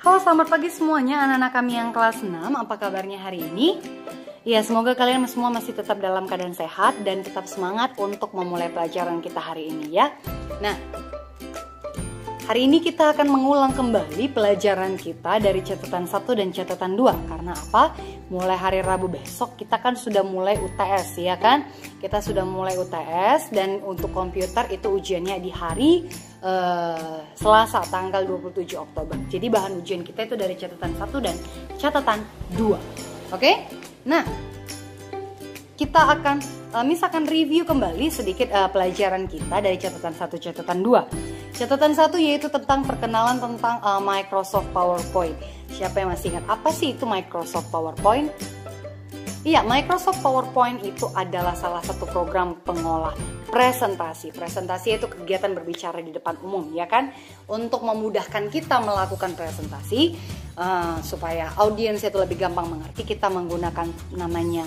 Halo, selamat pagi semuanya anak-anak kami yang kelas 6. Apa kabarnya hari ini? Ya, semoga kalian semua masih tetap dalam keadaan sehat dan tetap semangat untuk memulai pelajaran kita hari ini ya. Nah, hari ini kita akan mengulang kembali pelajaran kita dari catatan 1 dan catatan 2. Karena apa? Mulai hari Rabu besok kita kan sudah mulai UTS ya kan? Kita sudah mulai UTS dan untuk komputer itu ujiannya di hari Selasa tanggal 27 Oktober. Jadi bahan ujian kita itu dari catatan 1 dan catatan 2. Oke? Nah, kita akan misalkan review kembali sedikit pelajaran kita dari catatan 1 catatan 2. Catatan 1 yaitu tentang perkenalan tentang Microsoft PowerPoint. Siapa yang masih ingat apa sih itu Microsoft PowerPoint? Iya, Microsoft PowerPoint itu adalah salah satu program pengolah presentasi. Presentasi itu kegiatan berbicara di depan umum, ya kan? Untuk memudahkan kita melakukan presentasi, supaya audiens itu lebih gampang mengerti, kita menggunakan namanya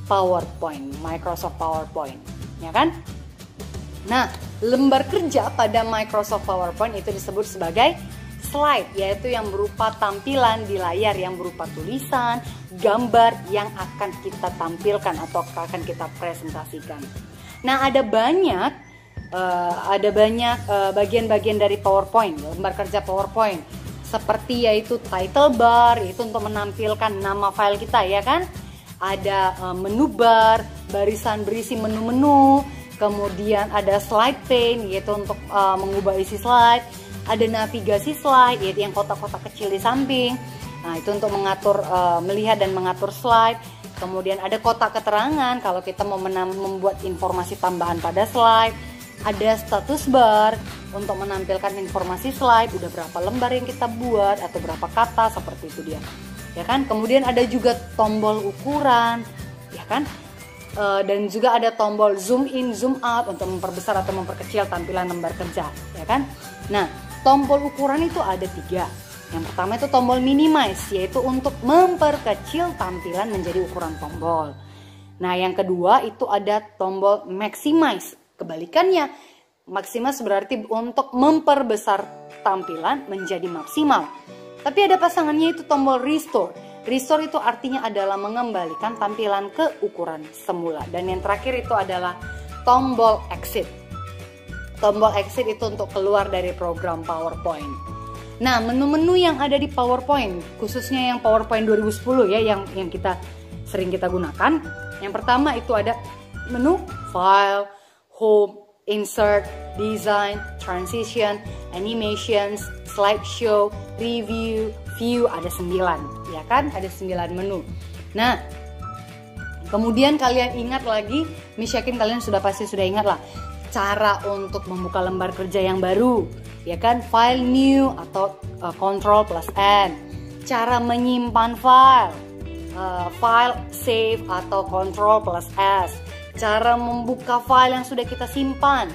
PowerPoint, Microsoft PowerPoint, ya kan? Nah, lembar kerja pada Microsoft PowerPoint itu disebut sebagai slide, yaitu yang berupa tampilan di layar yang berupa tulisan, gambar yang akan kita tampilkan atau akan kita presentasikan. Nah, ada banyak bagian-bagian dari PowerPoint, lembar kerja PowerPoint, seperti yaitu title bar, itu untuk menampilkan nama file kita ya kan. Ada menu bar, barisan berisi menu-menu, kemudian ada slide pane, yaitu untuk mengubah isi slide. Ada navigasi slide, yaitu yang kotak-kotak kecil di samping. Nah, itu untuk mengatur, melihat dan mengatur slide. Kemudian ada kotak keterangan kalau kita mau membuat informasi tambahan pada slide. Ada status bar untuk menampilkan informasi slide, udah berapa lembar yang kita buat atau berapa kata, seperti itu dia. Ya kan? Kemudian ada juga tombol ukuran, ya kan? Dan juga ada tombol zoom in, zoom out untuk memperbesar atau memperkecil tampilan lembar kerja, ya kan? Nah, tombol ukuran itu ada 3. Yang pertama itu tombol minimize, yaitu untuk memperkecil tampilan menjadi ukuran tombol. Nah, yang kedua itu ada tombol maximize. Kebalikannya, maximize berarti untuk memperbesar tampilan menjadi maksimal. Tapi ada pasangannya itu tombol restore. Restore itu artinya adalah mengembalikan tampilan ke ukuran semula. Dan yang terakhir itu adalah tombol exit. Tombol exit itu untuk keluar dari program PowerPoint. Nah, menu-menu yang ada di PowerPoint, khususnya yang PowerPoint 2010 ya, yang kita sering kita gunakan. Yang pertama itu ada menu File, Home, Insert, Design, Transition, Animations, Slideshow, Review, View, ada 9, ya kan? Ada 9 menu. Nah, kemudian kalian ingat lagi, Miss yakin kalian pasti sudah ingat lah, cara untuk membuka lembar kerja yang baru, ya kan? File new atau Ctrl plus N. Cara menyimpan file, file save atau Ctrl plus S. Cara membuka file yang sudah kita simpan,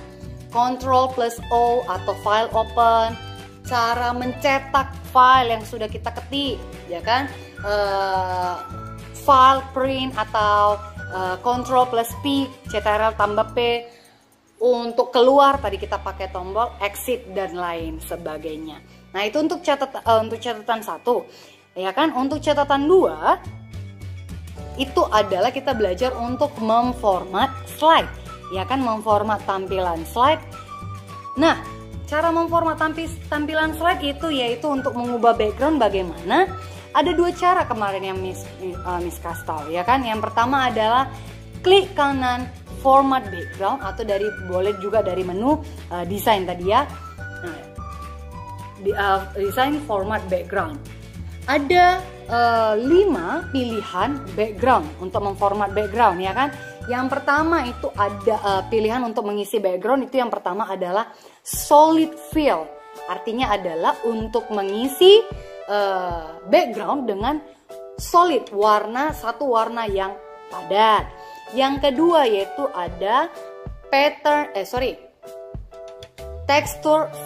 Ctrl plus O atau file open. Cara mencetak file yang sudah kita ketik, ya kan? File print atau Ctrl plus P, Ctrl tambah P. Untuk keluar tadi kita pakai tombol exit dan lain sebagainya. Nah, itu untuk catatan 1. Ya kan? Untuk catatan 2 itu adalah kita belajar untuk memformat slide. Ya kan? Memformat tampilan slide. Nah, cara memformat tampilan slide itu yaitu untuk mengubah background bagaimana? Ada 2 cara kemarin yang Miss kasih tahu, ya kan? Yang pertama adalah klik kanan format background atau boleh juga dari menu desain tadi ya. Nah, desain format background. Ada 5 pilihan background untuk memformat background, ya kan? Yang pertama itu ada pilihan untuk mengisi background, itu yang pertama adalah solid fill. Artinya adalah untuk mengisi background dengan solid, satu warna yang padat. Yang kedua yaitu ada texture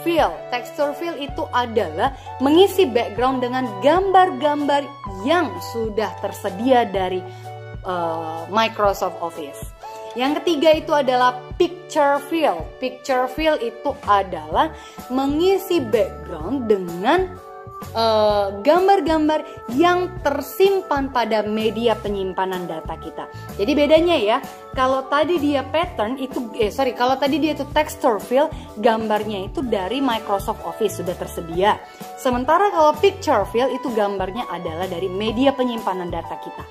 fill. Texture fill itu adalah mengisi background dengan gambar-gambar yang sudah tersedia dari Microsoft Office. Yang ketiga itu adalah picture fill. Picture fill itu adalah mengisi background dengan gambar-gambar yang tersimpan pada media penyimpanan data kita. Jadi bedanya ya, kalau tadi dia pattern itu, kalau tadi dia itu texture fill, gambarnya itu dari Microsoft Office sudah tersedia. Sementara kalau picture fill itu gambarnya adalah dari media penyimpanan data kita,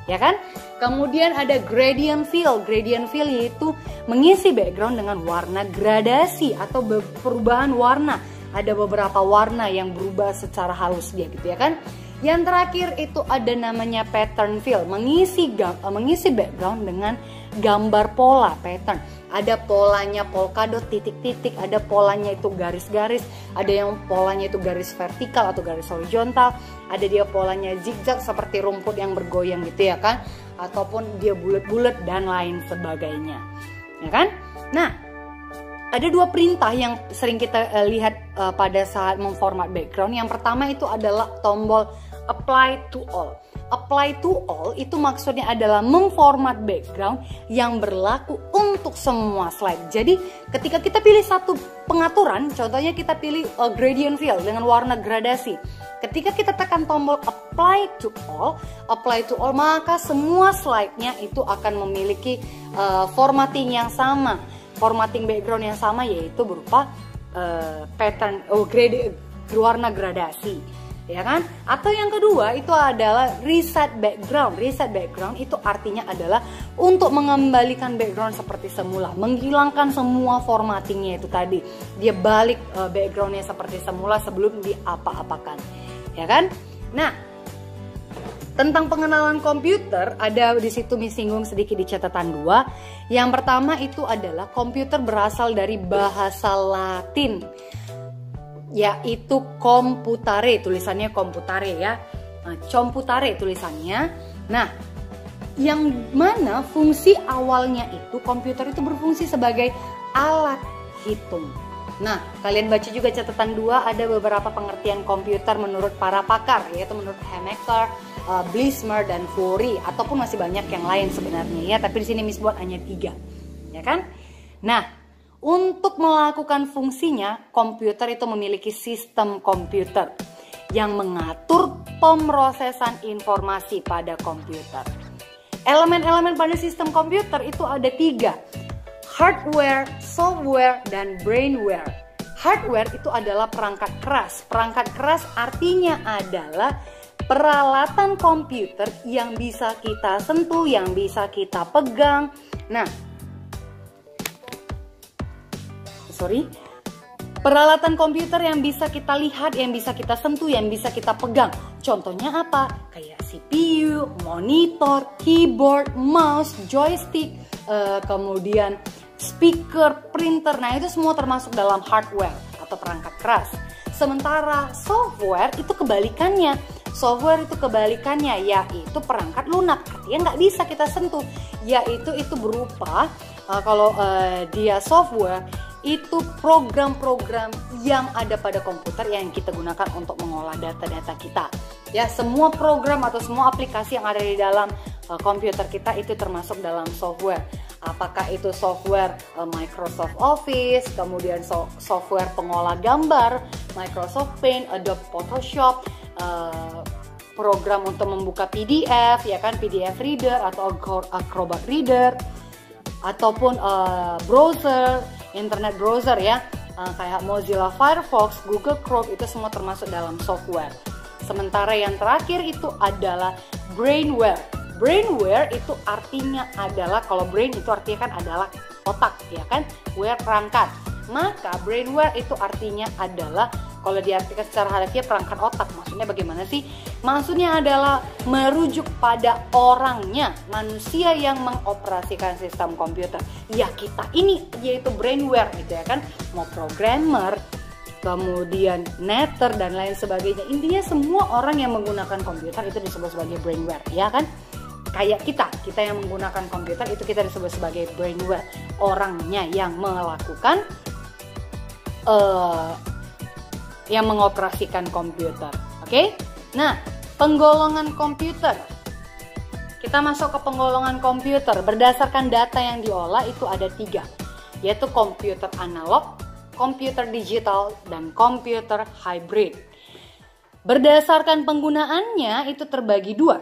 ya kan? Kemudian ada gradient fill. Gradient fill yaitu mengisi background dengan warna gradasi atau perubahan warna. Ada beberapa warna yang berubah secara halus dia gitu ya kan. Yang terakhir itu ada namanya pattern fill, mengisi background dengan gambar pola pattern. Ada polanya polkadot titik-titik, ada polanya itu garis-garis, ada yang polanya itu garis vertikal atau garis horizontal, ada dia polanya zigzag seperti rumput yang bergoyang gitu ya kan, ataupun dia bulat-bulat dan lain sebagainya. Ya kan? Nah, ada dua perintah yang sering kita lihat pada saat memformat background. Yang pertama itu adalah tombol apply to all. Apply to all itu maksudnya adalah memformat background yang berlaku untuk semua slide. Jadi ketika kita pilih satu pengaturan, contohnya kita pilih gradient fill dengan warna gradasi. Ketika kita tekan tombol apply to all, maka semua slide-nya itu akan memiliki formatting yang sama. Formatting background yang sama, yaitu berupa pattern warna gradasi, ya kan? Atau yang kedua itu adalah reset background. Reset background itu artinya adalah untuk mengembalikan background seperti semula, menghilangkan semua formattingnya itu tadi. Dia balik backgroundnya seperti semula sebelum diapa-apakan, ya kan? Nah, tentang pengenalan komputer, ada di situ singgung sedikit di catatan 2. Yang pertama itu adalah komputer berasal dari bahasa Latin, yaitu computare, tulisannya computare ya, computare tulisannya. Nah, yang mana fungsi awalnya itu komputer itu berfungsi sebagai alat hitung. Nah, kalian baca juga catatan 2, ada beberapa pengertian komputer menurut para pakar, yaitu menurut Hamaker, Blismer, dan Fourie, ataupun masih banyak yang lain sebenarnya ya, tapi di sini Miss buat hanya 3, ya kan? Nah, untuk melakukan fungsinya, komputer itu memiliki sistem komputer yang mengatur pemrosesan informasi pada komputer. Elemen-elemen pada sistem komputer itu ada 3. Hardware, software, dan brainware. Hardware itu adalah perangkat keras. Perangkat keras artinya adalah peralatan komputer yang bisa kita sentuh, yang bisa kita pegang. Nah, peralatan komputer yang bisa kita lihat, yang bisa kita sentuh, yang bisa kita pegang. Contohnya apa? Kayak CPU, monitor, keyboard, mouse, joystick, kemudian speaker, printer. Nah, itu semua termasuk dalam hardware atau perangkat keras. Sementara software itu kebalikannya. Software itu kebalikannya, yaitu perangkat lunak, artinya nggak bisa kita sentuh. Yaitu itu berupa dia software itu program-program yang ada pada komputer yang kita gunakan untuk mengolah data-data kita. Ya, semua program atau semua aplikasi yang ada di dalam komputer kita itu termasuk dalam software. Apakah itu software Microsoft Office, kemudian software pengolah gambar, Microsoft Paint, Adobe Photoshop, program untuk membuka PDF, ya kan, PDF Reader atau Acrobat Reader, ataupun browser, internet browser ya, kayak Mozilla Firefox, Google Chrome, itu semua termasuk dalam software. Sementara yang terakhir itu adalah brainware. Brainware itu artinya adalah, kalau brain itu artinya kan adalah otak ya kan, ware perangkat. Maka brainware itu artinya adalah, kalau diartikan secara harfiah, perangkat otak. Maksudnya bagaimana sih? Maksudnya adalah merujuk pada orangnya, manusia yang mengoperasikan sistem komputer. Ya, kita ini yaitu brainware gitu ya kan. Mau programmer, kemudian netter dan lain sebagainya. Intinya semua orang yang menggunakan komputer itu disebut sebagai brainware, ya kan? Kayak kita yang menggunakan komputer itu kita disebut sebagai brainware. Orangnya yang melakukan yang mengoperasikan komputer. Oke? Nah, penggolongan komputer. Kita masuk ke penggolongan komputer. Berdasarkan data yang diolah itu ada 3, yaitu komputer analog, komputer digital, dan komputer hybrid. Berdasarkan penggunaannya itu terbagi dua.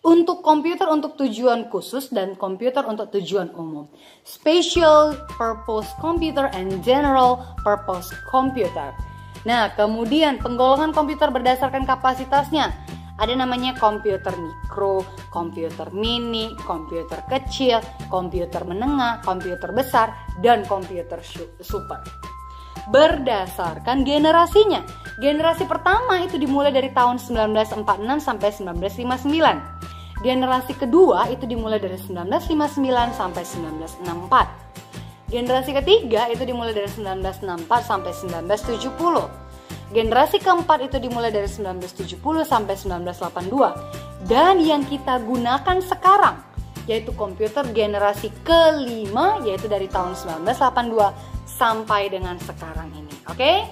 Untuk komputer untuk tujuan khusus dan komputer untuk tujuan umum. Special purpose computer and general purpose computer. Nah, kemudian penggolongan komputer berdasarkan kapasitasnya. Ada namanya komputer mikro, komputer mini, komputer kecil, komputer menengah, komputer besar, dan komputer super. Berdasarkan generasinya. Generasi pertama itu dimulai dari tahun 1946 sampai 1959. Generasi kedua itu dimulai dari 1959 sampai 1964. Generasi ketiga itu dimulai dari 1964 sampai 1970. Generasi keempat itu dimulai dari 1970 sampai 1982. Dan yang kita gunakan sekarang yaitu komputer generasi kelima, yaitu dari tahun 1982 sampai dengan sekarang ini. Oke?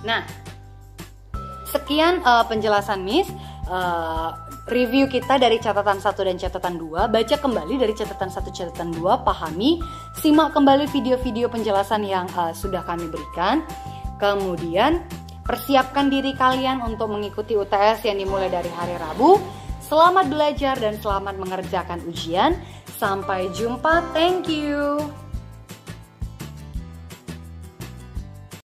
Nah, sekian penjelasan Miss. Review kita dari catatan 1 dan catatan 2. Baca kembali dari catatan 1, catatan 2, pahami, simak kembali video-video penjelasan yang sudah kami berikan. Kemudian persiapkan diri kalian untuk mengikuti UTS yang dimulai dari hari Rabu. Selamat belajar dan selamat mengerjakan ujian. Sampai jumpa, thank you.